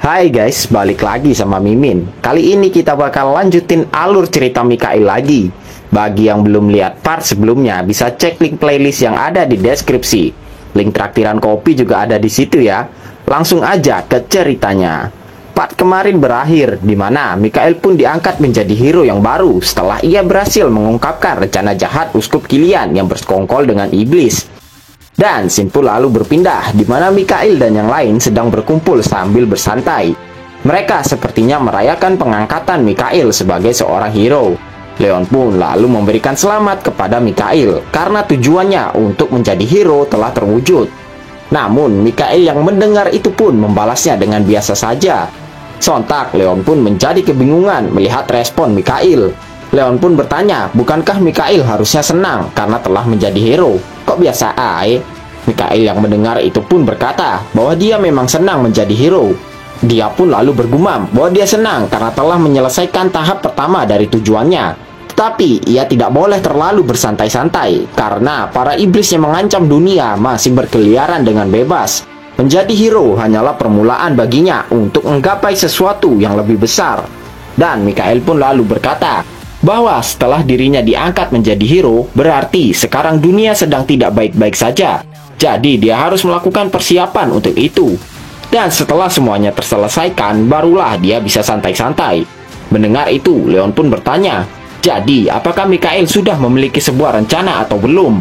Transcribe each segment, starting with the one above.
Hai guys, balik lagi sama Mimin. Kali ini kita bakal lanjutin alur cerita Mikail lagi. Bagi yang belum lihat part sebelumnya, bisa cek link playlist yang ada di deskripsi. Link traktiran kopi juga ada di situ ya. Langsung aja ke ceritanya. Part kemarin berakhir, di mana Mikail pun diangkat menjadi hero yang baru setelah ia berhasil mengungkapkan rencana jahat Uskup Kilian yang bersekongkol dengan iblis. Dan scene pun lalu berpindah, di mana Mikail dan yang lain sedang berkumpul sambil bersantai. Mereka sepertinya merayakan pengangkatan Mikail sebagai seorang hero. Leon pun lalu memberikan selamat kepada Mikail, karena tujuannya untuk menjadi hero telah terwujud. Namun, Mikail yang mendengar itu pun membalasnya dengan biasa saja. Sontak, Leon pun menjadi kebingungan melihat respon Mikail. Leon pun bertanya, bukankah Mikail harusnya senang karena telah menjadi hero? Kok biasa aja? Mikail yang mendengar itu pun berkata bahwa dia memang senang menjadi hero. Dia pun lalu bergumam bahwa dia senang karena telah menyelesaikan tahap pertama dari tujuannya. Tetapi ia tidak boleh terlalu bersantai-santai karena para iblis yang mengancam dunia masih berkeliaran dengan bebas. Menjadi hero hanyalah permulaan baginya untuk menggapai sesuatu yang lebih besar. Dan Mikail pun lalu berkata bahwa setelah dirinya diangkat menjadi hero, berarti sekarang dunia sedang tidak baik-baik saja. Jadi dia harus melakukan persiapan untuk itu. Dan setelah semuanya terselesaikan, barulah dia bisa santai-santai. Mendengar itu, Leon pun bertanya, jadi apakah Mikail sudah memiliki sebuah rencana atau belum?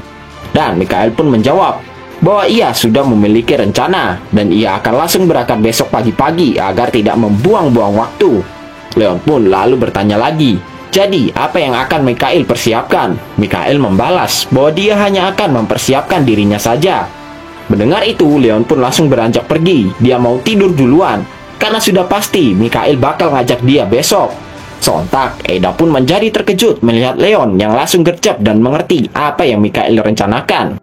Dan Mikail pun menjawab bahwa ia sudah memiliki rencana dan ia akan langsung berangkat besok pagi-pagi agar tidak membuang-buang waktu. Leon pun lalu bertanya lagi, jadi, apa yang akan Mikail persiapkan? Mikail membalas bahwa dia hanya akan mempersiapkan dirinya saja. Mendengar itu, Leon pun langsung beranjak pergi. Dia mau tidur duluan, karena sudah pasti Mikail bakal ngajak dia besok. Sontak, Eda pun menjadi terkejut melihat Leon yang langsung gercep dan mengerti apa yang Mikail rencanakan.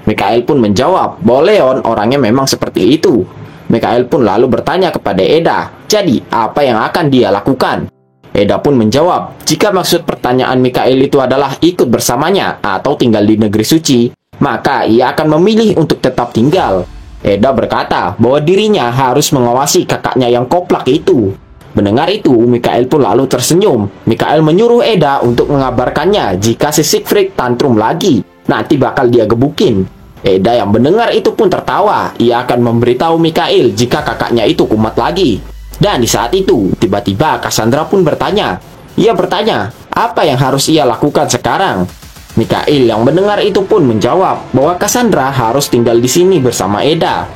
Mikail pun menjawab bahwa Leon orangnya memang seperti itu. Mikail pun lalu bertanya kepada Eda, jadi apa yang akan dia lakukan? Eda pun menjawab, jika maksud pertanyaan Mikail itu adalah ikut bersamanya atau tinggal di negeri suci, maka ia akan memilih untuk tetap tinggal. Eda berkata bahwa dirinya harus mengawasi kakaknya yang koplak itu. Mendengar itu, Mikail pun lalu tersenyum. Mikail menyuruh Eda untuk mengabarkannya jika si Siegfried tantrum lagi, nanti bakal dia gebukin. Eda yang mendengar itu pun tertawa. Ia akan memberitahu Mikail jika kakaknya itu kumat lagi. Dan di saat itu, tiba-tiba Cassandra pun bertanya. Ia bertanya, apa yang harus ia lakukan sekarang? Mikail yang mendengar itu pun menjawab bahwa Cassandra harus tinggal di sini bersama Eda.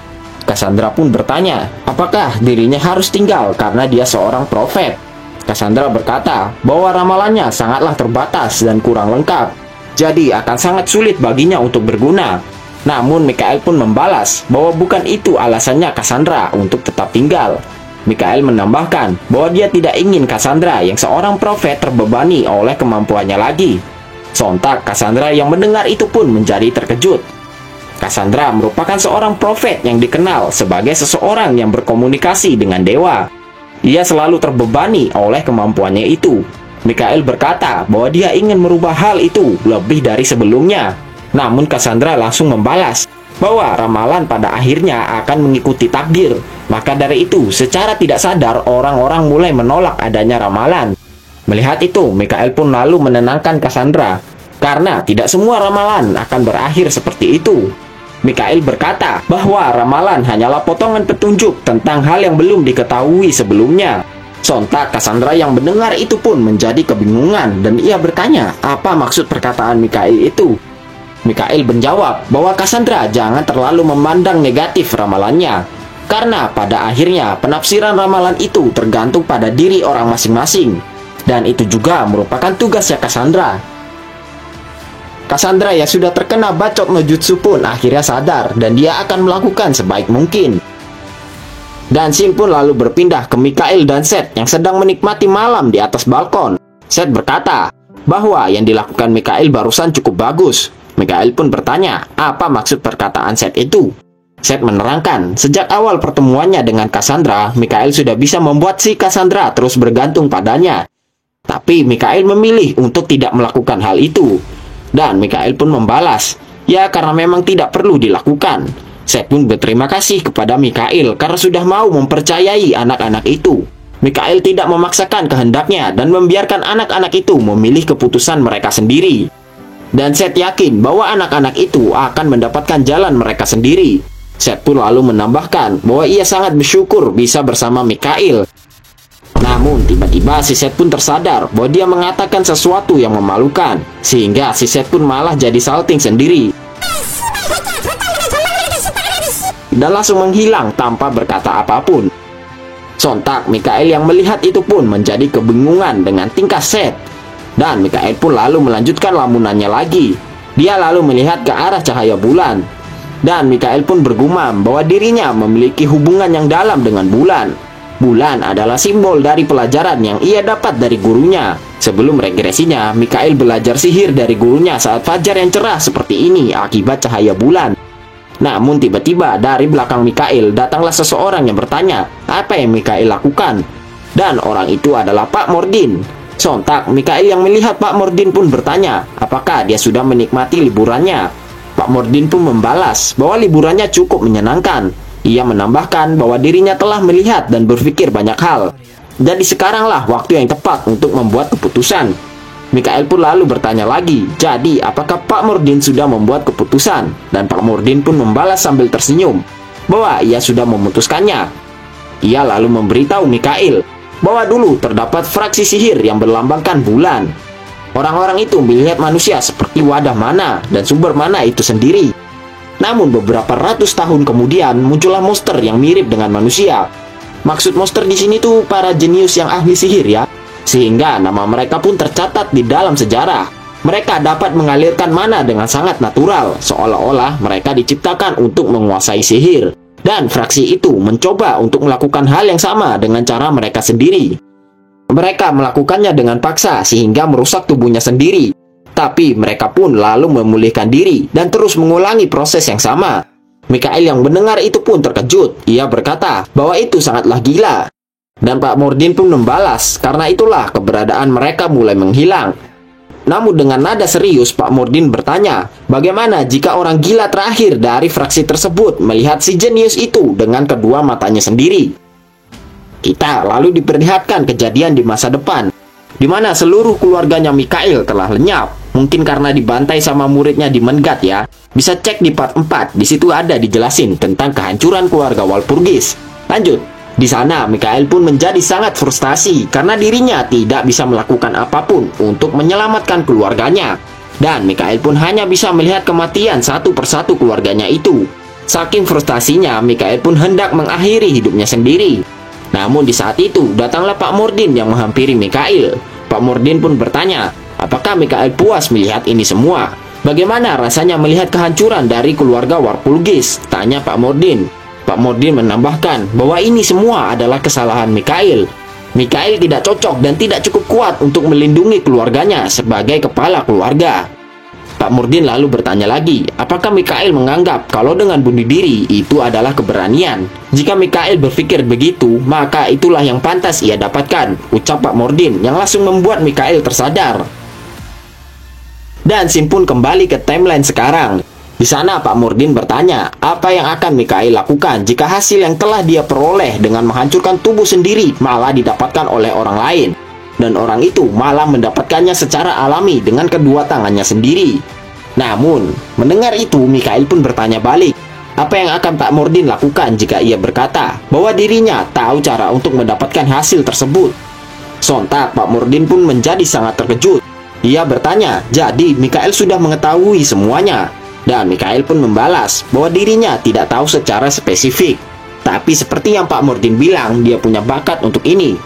Cassandra pun bertanya, apakah dirinya harus tinggal karena dia seorang profet? Cassandra berkata bahwa ramalannya sangatlah terbatas dan kurang lengkap. Jadi akan sangat sulit baginya untuk berguna. Namun Mikail pun membalas bahwa bukan itu alasannya Cassandra untuk tetap tinggal. Mikail menambahkan bahwa dia tidak ingin Cassandra yang seorang profet terbebani oleh kemampuannya lagi. Sontak Cassandra yang mendengar itu pun menjadi terkejut. Cassandra merupakan seorang profet yang dikenal sebagai seseorang yang berkomunikasi dengan dewa. Ia selalu terbebani oleh kemampuannya itu. Mikail berkata bahwa dia ingin merubah hal itu lebih dari sebelumnya. Namun Cassandra langsung membalas bahwa ramalan pada akhirnya akan mengikuti takdir. Maka dari itu, secara tidak sadar orang-orang mulai menolak adanya ramalan. Melihat itu, Mikail pun lalu menenangkan Cassandra, karena tidak semua ramalan akan berakhir seperti itu. Mikail berkata bahwa ramalan hanyalah potongan petunjuk tentang hal yang belum diketahui sebelumnya. Sontak Cassandra yang mendengar itu pun menjadi kebingungan dan ia bertanya apa maksud perkataan Mikail itu. Mikail menjawab bahwa Cassandra jangan terlalu memandang negatif ramalannya, karena pada akhirnya penafsiran ramalan itu tergantung pada diri orang masing-masing. Dan itu juga merupakan tugasnya Cassandra. Cassandra yang sudah terkena bacok no jutsu pun akhirnya sadar dan dia akan melakukan sebaik mungkin. Dan scene pun lalu berpindah ke Mikail dan Seth yang sedang menikmati malam di atas balkon. Seth berkata bahwa yang dilakukan Mikail barusan cukup bagus. Mikail pun bertanya, apa maksud perkataan Seth itu? Seth menerangkan, sejak awal pertemuannya dengan Cassandra, Mikail sudah bisa membuat si Cassandra terus bergantung padanya. Tapi Mikail memilih untuk tidak melakukan hal itu. Dan Mikail pun membalas, ya karena memang tidak perlu dilakukan. Seth pun berterima kasih kepada Mikhail karena sudah mau mempercayai anak-anak itu. Mikhail tidak memaksakan kehendaknya dan membiarkan anak-anak itu memilih keputusan mereka sendiri. Dan Seth yakin bahwa anak-anak itu akan mendapatkan jalan mereka sendiri. Seth pun lalu menambahkan bahwa ia sangat bersyukur bisa bersama Mikhail. Namun tiba-tiba si Seth pun tersadar bahwa dia mengatakan sesuatu yang memalukan, sehingga si Seth pun malah jadi salting sendiri dan langsung menghilang tanpa berkata apapun. Sontak Mikhail yang melihat itu pun menjadi kebingungan dengan tingkah Seth. Dan Mikhail pun lalu melanjutkan lamunannya lagi. Dia lalu melihat ke arah cahaya bulan. Dan Mikhail pun bergumam bahwa dirinya memiliki hubungan yang dalam dengan bulan. Bulan adalah simbol dari pelajaran yang ia dapat dari gurunya. Sebelum regresinya, Mikhail belajar sihir dari gurunya saat fajar yang cerah seperti ini akibat cahaya bulan. Namun tiba-tiba dari belakang Mikhail datanglah seseorang yang bertanya apa yang Mikhail lakukan. Dan orang itu adalah Pak Mordin. Sontak Mikhail yang melihat Pak Mordin pun bertanya apakah dia sudah menikmati liburannya. Pak Mordin pun membalas bahwa liburannya cukup menyenangkan. Ia menambahkan bahwa dirinya telah melihat dan berpikir banyak hal. Jadi sekaranglah waktu yang tepat untuk membuat keputusan. Mikhail pun lalu bertanya lagi, jadi apakah Pak Mordin sudah membuat keputusan? Dan Pak Mordin pun membalas sambil tersenyum bahwa ia sudah memutuskannya. Ia lalu memberitahu Mikhail bahwa dulu terdapat fraksi sihir yang berlambangkan bulan. Orang-orang itu melihat manusia seperti wadah mana dan sumber mana itu sendiri. Namun beberapa ratus tahun kemudian muncullah monster yang mirip dengan manusia. Maksud monster di sini tuh para jenius yang ahli sihir ya. Sehingga nama mereka pun tercatat di dalam sejarah. Mereka dapat mengalirkan mana dengan sangat natural, seolah-olah mereka diciptakan untuk menguasai sihir. Dan fraksi itu mencoba untuk melakukan hal yang sama dengan cara mereka sendiri. Mereka melakukannya dengan paksa sehingga merusak tubuhnya sendiri. Tapi mereka pun lalu memulihkan diri dan terus mengulangi proses yang sama. Mikhail yang mendengar itu pun terkejut. Ia berkata bahwa itu sangatlah gila. Dan Pak Mordin pun membalas, karena itulah keberadaan mereka mulai menghilang. Namun dengan nada serius, Pak Mordin bertanya, bagaimana jika orang gila terakhir dari fraksi tersebut melihat si jenius itu dengan kedua matanya sendiri? Kita lalu diperlihatkan kejadian di masa depan, di mana seluruh keluarganya Mikhail telah lenyap. Mungkin karena dibantai sama muridnya di Mengat ya. Bisa cek di part 4, di situ ada dijelasin tentang kehancuran keluarga Walpurgis. Lanjut. Di sana, Mikhail pun menjadi sangat frustasi karena dirinya tidak bisa melakukan apapun untuk menyelamatkan keluarganya. Dan Mikhail pun hanya bisa melihat kematian satu persatu keluarganya itu. Saking frustasinya, Mikhail pun hendak mengakhiri hidupnya sendiri. Namun di saat itu, datanglah Pak Mordin yang menghampiri Mikhail. Pak Mordin pun bertanya, apakah Mikhail puas melihat ini semua? Bagaimana rasanya melihat kehancuran dari keluarga Walpurgis? Tanya Pak Mordin. Pak Mordin menambahkan bahwa ini semua adalah kesalahan Mikhail. Mikhail tidak cocok dan tidak cukup kuat untuk melindungi keluarganya sebagai kepala keluarga. Pak Mordin lalu bertanya lagi, apakah Mikhail menganggap kalau dengan bunuh diri itu adalah keberanian? Jika Mikhail berpikir begitu, maka itulah yang pantas ia dapatkan, ucap Pak Mordin yang langsung membuat Mikhail tersadar. Dan scene pun kembali ke timeline sekarang. Di sana Pak Mordin bertanya, apa yang akan Mikhail lakukan jika hasil yang telah dia peroleh dengan menghancurkan tubuh sendiri malah didapatkan oleh orang lain. Dan orang itu malah mendapatkannya secara alami dengan kedua tangannya sendiri. Namun, mendengar itu Mikhail pun bertanya balik, apa yang akan Pak Mordin lakukan jika ia berkata bahwa dirinya tahu cara untuk mendapatkan hasil tersebut. Sontak Pak Mordin pun menjadi sangat terkejut. Ia bertanya, jadi Mikhail sudah mengetahui semuanya. Dan Mikhail pun membalas bahwa dirinya tidak tahu secara spesifik. Tapi seperti yang Pak Mordin bilang, dia punya bakat untuk ini.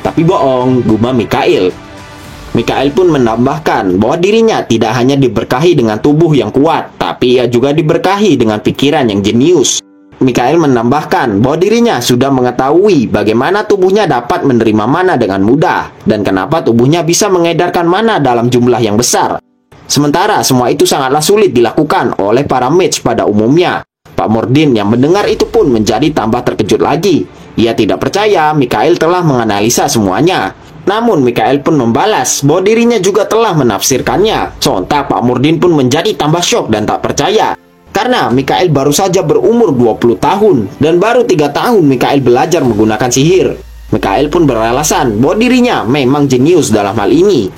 Tapi bohong, gumam Mikhail. Mikhail pun menambahkan bahwa dirinya tidak hanya diberkahi dengan tubuh yang kuat, tapi ia juga diberkahi dengan pikiran yang jenius. Mikhail menambahkan bahwa dirinya sudah mengetahui bagaimana tubuhnya dapat menerima mana dengan mudah, dan kenapa tubuhnya bisa mengedarkan mana dalam jumlah yang besar. Sementara semua itu sangatlah sulit dilakukan oleh para mage pada umumnya. Pak Mordin yang mendengar itu pun menjadi tambah terkejut lagi. Ia tidak percaya Mikhail telah menganalisa semuanya. Namun Mikhail pun membalas bahwa dirinya juga telah menafsirkannya. Sontak Pak Mordin pun menjadi tambah syok dan tak percaya. Karena Mikhail baru saja berumur 20 tahun dan baru 3 tahun Mikhail belajar menggunakan sihir. Mikhail pun beralasan bahwa dirinya memang jenius dalam hal ini.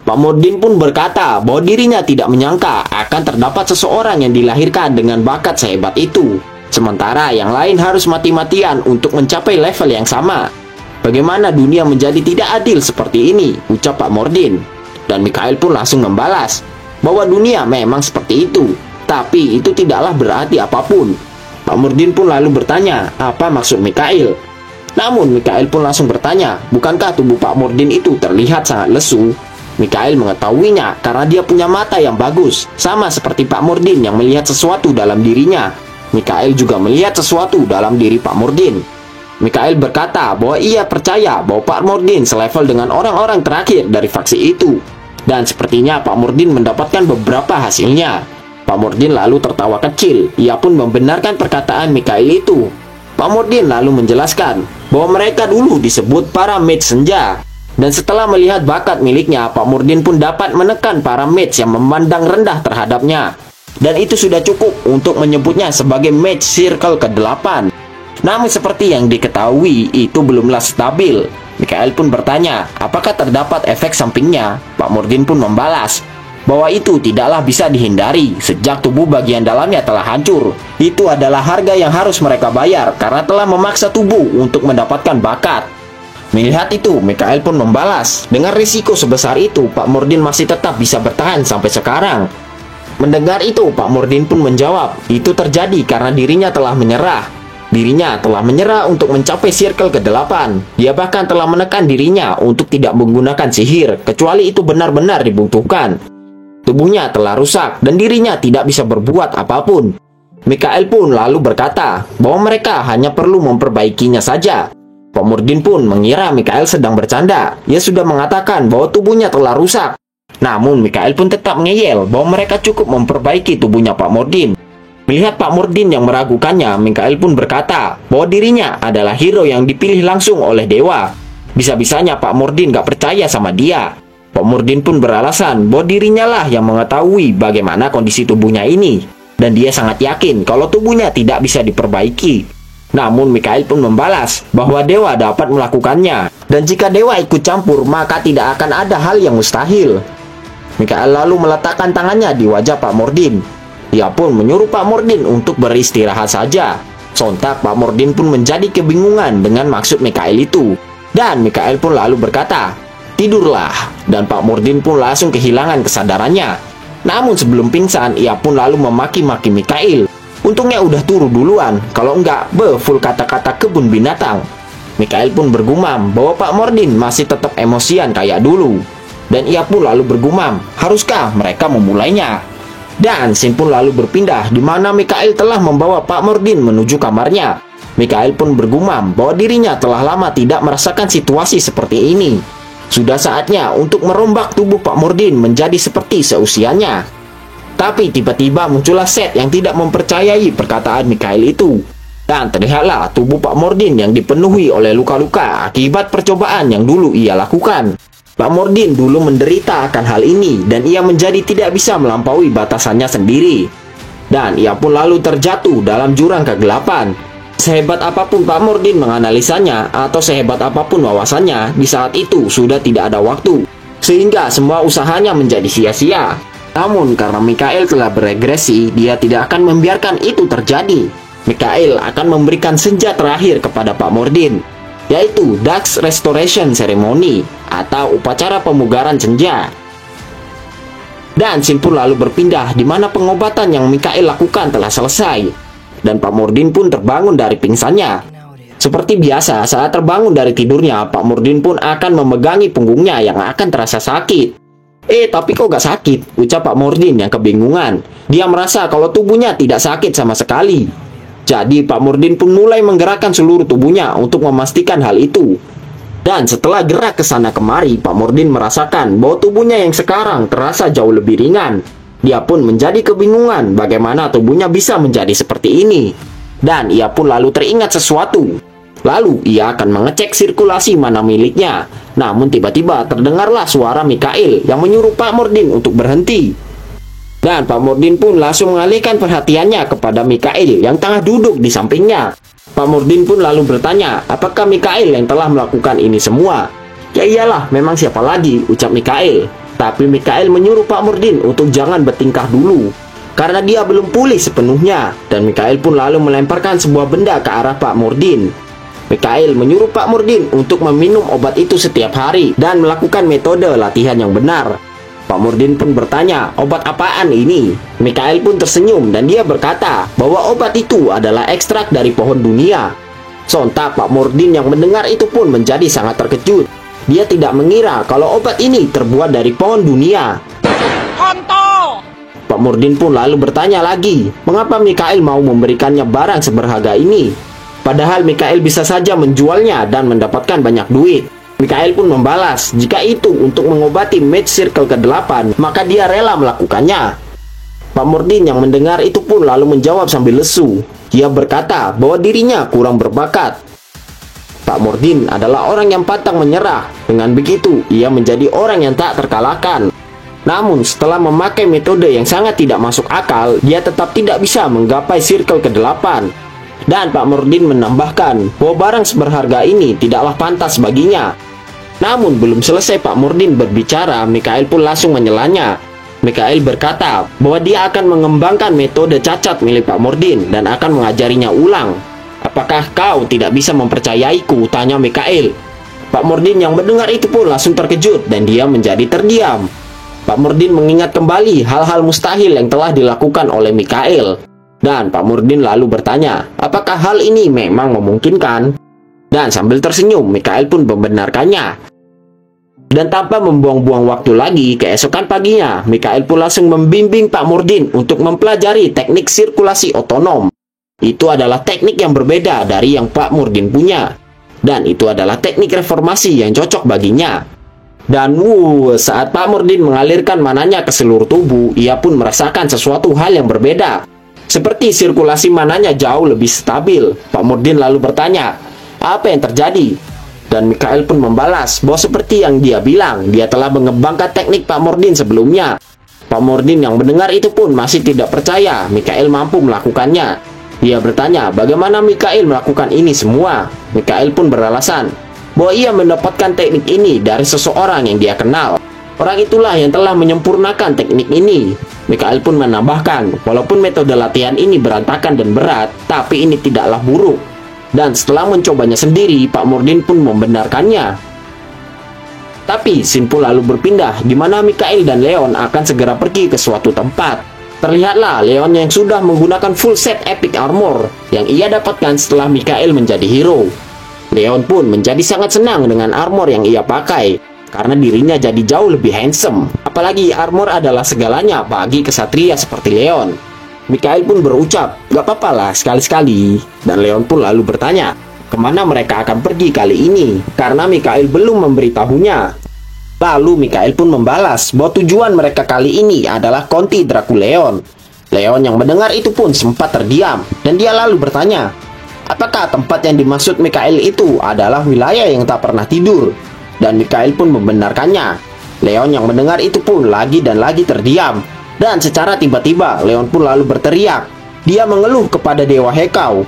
Pak Mordin pun berkata bahwa dirinya tidak menyangka akan terdapat seseorang yang dilahirkan dengan bakat sehebat itu. Sementara yang lain harus mati-matian untuk mencapai level yang sama. Bagaimana dunia menjadi tidak adil seperti ini, ucap Pak Mordin. Dan Mikhail pun langsung membalas bahwa dunia memang seperti itu, tapi itu tidaklah berarti apapun. Pak Mordin pun lalu bertanya, apa maksud Mikhail? Namun Mikhail pun langsung bertanya, bukankah tubuh Pak Mordin itu terlihat sangat lesu? Mikhail mengetahuinya karena dia punya mata yang bagus, sama seperti Pak Mordin yang melihat sesuatu dalam dirinya. Mikhail juga melihat sesuatu dalam diri Pak Mordin. Mikhail berkata bahwa ia percaya bahwa Pak Mordin selevel dengan orang-orang terakhir dari faksi itu. Dan sepertinya Pak Mordin mendapatkan beberapa hasilnya. Pak Mordin lalu tertawa kecil. Ia pun membenarkan perkataan Mikhail itu. Pak Mordin lalu menjelaskan bahwa mereka dulu disebut para mage senja. Dan setelah melihat bakat miliknya, Pak Mordin pun dapat menekan para mage yang memandang rendah terhadapnya. Dan itu sudah cukup untuk menyebutnya sebagai Mage Circle ke-8. Namun seperti yang diketahui, itu belumlah stabil. Mikhail pun bertanya, apakah terdapat efek sampingnya? Pak Mordin pun membalas bahwa itu tidaklah bisa dihindari sejak tubuh bagian dalamnya telah hancur. Itu adalah harga yang harus mereka bayar karena telah memaksa tubuh untuk mendapatkan bakat. Melihat itu, Mikhail pun membalas, dengan risiko sebesar itu, Pak Mordin masih tetap bisa bertahan sampai sekarang. Mendengar itu, Pak Mordin pun menjawab, itu terjadi karena dirinya telah menyerah. Dirinya telah menyerah untuk mencapai circle ke-8. Dia bahkan telah menekan dirinya untuk tidak menggunakan sihir, kecuali itu benar-benar dibutuhkan. Tubuhnya telah rusak dan dirinya tidak bisa berbuat apapun. Mikhail pun lalu berkata bahwa mereka hanya perlu memperbaikinya saja. Pak Mordin pun mengira Mikhail sedang bercanda. Ia sudah mengatakan bahwa tubuhnya telah rusak. Namun Mikhail pun tetap ngeyel bahwa mereka cukup memperbaiki tubuhnya Pak Mordin. Melihat Pak Mordin yang meragukannya, Mikhail pun berkata bahwa dirinya adalah hero yang dipilih langsung oleh dewa. Bisa-bisanya Pak Mordin gak percaya sama dia. Pak Mordin pun beralasan bahwa dirinya lah yang mengetahui bagaimana kondisi tubuhnya ini. Dan dia sangat yakin kalau tubuhnya tidak bisa diperbaiki. Namun Mikhail pun membalas bahwa dewa dapat melakukannya. Dan jika dewa ikut campur, maka tidak akan ada hal yang mustahil. Mikhail lalu meletakkan tangannya di wajah Pak Mordin. Ia pun menyuruh Pak Mordin untuk beristirahat saja. Sontak Pak Mordin pun menjadi kebingungan dengan maksud Mikhail itu. Dan Mikhail pun lalu berkata, tidurlah. Dan Pak Mordin pun langsung kehilangan kesadarannya. Namun sebelum pingsan, ia pun lalu memaki-maki Mikhail. Untungnya udah turu duluan, kalau enggak, full kata-kata kebun binatang. Mikhail pun bergumam bahwa Pak Mordin masih tetap emosian kayak dulu. Dan ia pun lalu bergumam, haruskah mereka memulainya? Dan scene pun lalu berpindah di mana Mikhail telah membawa Pak Mordin menuju kamarnya. Mikhail pun bergumam bahwa dirinya telah lama tidak merasakan situasi seperti ini. Sudah saatnya untuk merombak tubuh Pak Mordin menjadi seperti seusianya. Tapi tiba-tiba muncullah Seth yang tidak mempercayai perkataan Mikhail itu. Dan terlihatlah tubuh Pak Mordin yang dipenuhi oleh luka-luka akibat percobaan yang dulu ia lakukan. Pak Mordin dulu menderita akan hal ini dan ia menjadi tidak bisa melampaui batasannya sendiri. Dan ia pun lalu terjatuh dalam jurang kegelapan. Sehebat apapun Pak Mordin menganalisanya atau sehebat apapun wawasannya, di saat itu sudah tidak ada waktu. Sehingga semua usahanya menjadi sia-sia. Namun karena Mikhail telah beregresi, dia tidak akan membiarkan itu terjadi. Mikhail akan memberikan senja terakhir kepada Pak Mordin, yaitu Dark Restoration Ceremony atau upacara pemugaran senja. Dan scene pun lalu berpindah di mana pengobatan yang Mikhail lakukan telah selesai. Dan Pak Mordin pun terbangun dari pingsannya. Seperti biasa, saat terbangun dari tidurnya, Pak Mordin pun akan memegangi punggungnya yang akan terasa sakit. Tapi kok gak sakit? Ucap Pak Mordin yang kebingungan. Dia merasa kalau tubuhnya tidak sakit sama sekali. Jadi Pak Mordin pun mulai menggerakkan seluruh tubuhnya untuk memastikan hal itu. Dan setelah gerak ke sana kemari, Pak Mordin merasakan bahwa tubuhnya yang sekarang terasa jauh lebih ringan. Dia pun menjadi kebingungan bagaimana tubuhnya bisa menjadi seperti ini. Dan ia pun lalu teringat sesuatu. Lalu ia akan mengecek sirkulasi mana miliknya. Namun tiba-tiba terdengarlah suara Mikhail yang menyuruh Pak Mordin untuk berhenti. Dan Pak Murdin pun langsung mengalihkan perhatiannya kepada Mikhail yang tengah duduk di sampingnya. Pak Murdin pun lalu bertanya, apakah Mikhail yang telah melakukan ini semua? Ya iyalah, memang siapa lagi, ucap Mikhail. Tapi Mikhail menyuruh Pak Murdin untuk jangan bertingkah dulu, karena dia belum pulih sepenuhnya. Dan Mikhail pun lalu melemparkan sebuah benda ke arah Pak Murdin. Mikhail menyuruh Pak Murdin untuk meminum obat itu setiap hari dan melakukan metode latihan yang benar. Pak Murdin pun bertanya, obat apaan ini? Mikhail pun tersenyum dan dia berkata bahwa obat itu adalah ekstrak dari pohon dunia. Sontak Pak Murdin yang mendengar itu pun menjadi sangat terkejut. Dia tidak mengira kalau obat ini terbuat dari pohon dunia. Kontol! Pak Murdin pun lalu bertanya lagi, mengapa Mikhail mau memberikannya barang seberharga ini? Padahal Mikhail bisa saja menjualnya dan mendapatkan banyak duit. Mikhail pun membalas, jika itu untuk mengobati Mage Circle ke-8, maka dia rela melakukannya. Pak Murdin yang mendengar itu pun lalu menjawab sambil lesu. Dia berkata bahwa dirinya kurang berbakat. Pak Murdin adalah orang yang pantang menyerah. Dengan begitu, ia menjadi orang yang tak terkalahkan. Namun, setelah memakai metode yang sangat tidak masuk akal, dia tetap tidak bisa menggapai Circle ke-8. Dan Pak Murdin menambahkan bahwa barang seberharga ini tidaklah pantas baginya. Namun belum selesai Pak Murdin berbicara, Mikhail pun langsung menyelanya. Mikhail berkata bahwa dia akan mengembangkan metode cacat milik Pak Murdin dan akan mengajarinya ulang. Apakah kau tidak bisa mempercayaiku? Tanya Mikhail. Pak Murdin yang mendengar itu pun langsung terkejut dan dia menjadi terdiam. Pak Murdin mengingat kembali hal-hal mustahil yang telah dilakukan oleh Mikhail. Dan Pak Murdin lalu bertanya, apakah hal ini memang memungkinkan? Dan sambil tersenyum, Mikhail pun membenarkannya. Dan tanpa membuang-buang waktu lagi, keesokan paginya, Mikhail pun langsung membimbing Pak Murdin untuk mempelajari teknik sirkulasi otonom. Itu adalah teknik yang berbeda dari yang Pak Murdin punya. Dan itu adalah teknik reformasi yang cocok baginya. Dan saat Pak Murdin mengalirkan mananya ke seluruh tubuh, ia pun merasakan sesuatu hal yang berbeda. Seperti sirkulasi mananya jauh lebih stabil. Pak Murdin lalu bertanya, apa yang terjadi? Dan Mikhail pun membalas bahwa seperti yang dia bilang, dia telah mengembangkan teknik Pak Murdin sebelumnya. Pak Murdin yang mendengar itu pun masih tidak percaya Mikhail mampu melakukannya. Dia bertanya, bagaimana Mikhail melakukan ini semua? Mikhail pun beralasan bahwa ia mendapatkan teknik ini dari seseorang yang dia kenal. Orang itulah yang telah menyempurnakan teknik ini. Mikhail pun menambahkan, walaupun metode latihan ini berantakan dan berat, tapi ini tidaklah buruk. Dan setelah mencobanya sendiri, Pak Murdin pun membenarkannya. Tapi scene pun lalu berpindah, di mana Mikhail dan Leon akan segera pergi ke suatu tempat. Terlihatlah Leon yang sudah menggunakan full set epic armor yang ia dapatkan setelah Mikhail menjadi hero. Leon pun menjadi sangat senang dengan armor yang ia pakai, karena dirinya jadi jauh lebih handsome. Apalagi armor adalah segalanya bagi kesatria seperti Leon. Mikhail pun berucap, gak apa-apa lah sekali-sekali. Dan Leon pun lalu bertanya, kemana mereka akan pergi kali ini? Karena Mikhail belum memberitahunya. Lalu Mikhail pun membalas bahwa tujuan mereka kali ini adalah Konti Draculeon. Leon yang mendengar itu pun sempat terdiam. Dan dia lalu bertanya, apakah tempat yang dimaksud Mikhail itu adalah wilayah yang tak pernah tidur? Dan Mikhail pun membenarkannya. Leon yang mendengar itu pun lagi dan lagi terdiam. Dan secara tiba-tiba Leon pun lalu berteriak. Dia mengeluh kepada Dewa Hekau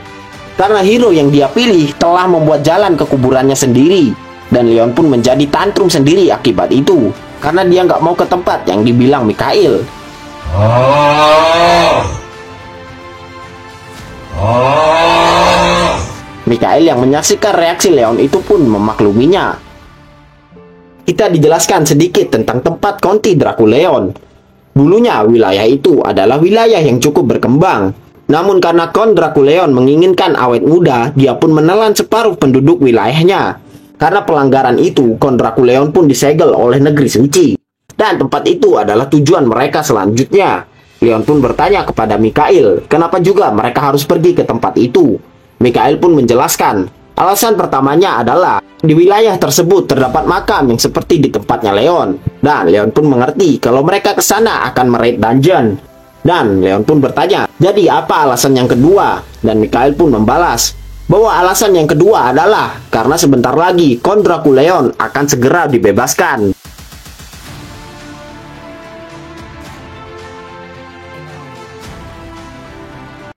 karena hero yang dia pilih telah membuat jalan ke kuburannya sendiri. Dan Leon pun menjadi tantrum sendiri akibat itu, karena dia nggak mau ke tempat yang dibilang Mikhail. Mikhail yang menyaksikan reaksi Leon itu pun memakluminya. Kita dijelaskan sedikit tentang tempat Konti Draculeon. Dulunya wilayah itu adalah wilayah yang cukup berkembang. Namun karena Count Draculeon menginginkan awet muda, dia pun menelan separuh penduduk wilayahnya. Karena pelanggaran itu, Count Draculeon pun disegel oleh negeri suci. Dan tempat itu adalah tujuan mereka selanjutnya. Leon pun bertanya kepada Mikhail, kenapa juga mereka harus pergi ke tempat itu? Mikhail pun menjelaskan, alasan pertamanya adalah di wilayah tersebut terdapat makam yang seperti di tempatnya Leon. Dan Leon pun mengerti kalau mereka ke sana akan meraid dungeon. Dan Leon pun bertanya, jadi apa alasan yang kedua? Dan Mikhail pun membalas bahwa alasan yang kedua adalah karena sebentar lagi Count Draculeon akan segera dibebaskan.